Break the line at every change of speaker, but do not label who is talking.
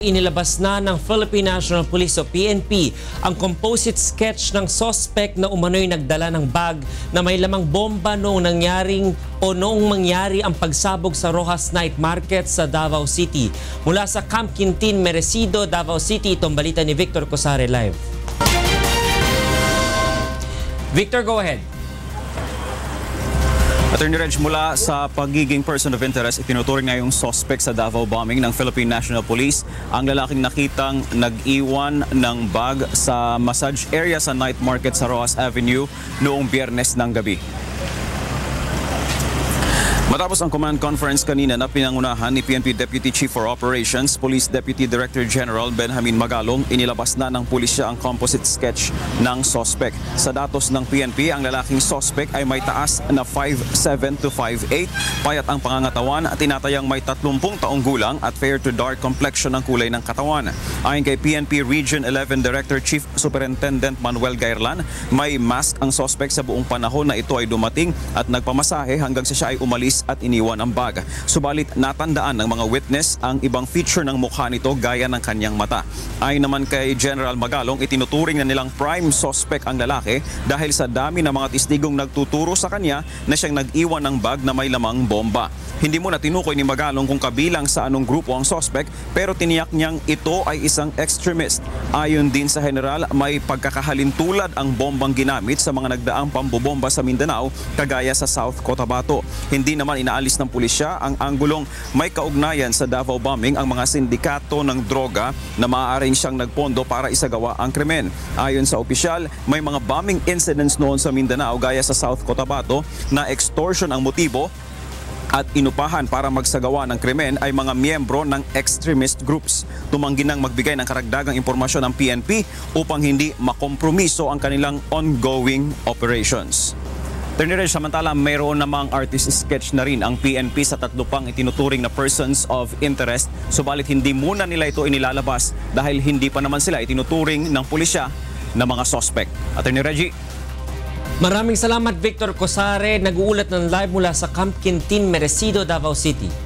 Inilabas na ng Philippine National Police o PNP ang composite sketch ng suspect na umano'y nagdala ng bag na may lamang bomba noong mangyari ang pagsabog sa Rojas Night Market sa Davao City. Mula sa Camp Quintin, Merecido, Davao City, itong balita ni Victor Cosare live. Victor, go ahead.
Attorney Reg, mula sa pagiging person of interest, itinuturing na yung suspect sa Davao bombing ng Philippine National Police. Ang lalaking nakitang nag-iwan ng bag sa massage area sa night market sa Rojas Avenue noong Biyernes ng gabi. Matapos ang command conference kanina na pinangunahan ni PNP Deputy Chief for Operations, Police Deputy Director General Benjamin Magalong, inilabas na ng pulisya ang composite sketch ng suspect. Sa datos ng PNP, ang lalaking suspect ay may taas na 5'7" to 5'8", payat ang pangangatawan at tinatayang may 30 taong gulang at fair to dark complexion ang kulay ng katawan. Ayon kay PNP Region 11 Director Chief Superintendent Manuel Gairlan, may mask ang suspect sa buong panahon na ito ay dumating at nagpamasahe hanggang sa siya ay umalis at iniwan ang bag. Subalit natandaan ng mga witness ang ibang feature ng mukha nito gaya ng kanyang mata. Ayon naman kay General Magalong, itinuturing na nilang prime suspect ang lalaki dahil sa dami ng mga testigong nagtuturo sa kanya na siyang nag-iwan ng bag na may lamang bomba. Hindi mo na tinukoy ni Magalong kung kabilang sa anong grupo ang suspect, pero tiniyak niyang ito ay isang extremist. Ayon din sa general, may pagkakahalintulad ang bombang ginamit sa mga nagdaang pambobomba sa Mindanao kagaya sa South Cotabato. Hindi naman inaalis ng pulisya ang anggulong may kaugnayan sa Davao bombing ang mga sindikato ng droga na maaaring siyang nagpondo para isagawa ang krimen. Ayon sa opisyal, may mga bombing incidents noon sa Mindanao gaya sa South Cotabato na extortion ang motibo at inupahan para magsagawa ng krimen ay mga miyembro ng extremist groups. Tumanggi nang magbigay ng karagdagang impormasyon ng PNP upang hindi makompromiso ang kanilang ongoing operations. Attorney Reg, samantala mayroon namang artist sketch na rin ang PNP sa 3 pang itinuturing na persons of interest, subalit hindi muna nila ito inilalabas dahil hindi pa naman sila itinuturing ng pulisya na mga suspect. Attorney Reggie.
Maraming salamat Victor Cosare, nag-uulat ng live mula sa Camp Quintin, Merecido, Davao City.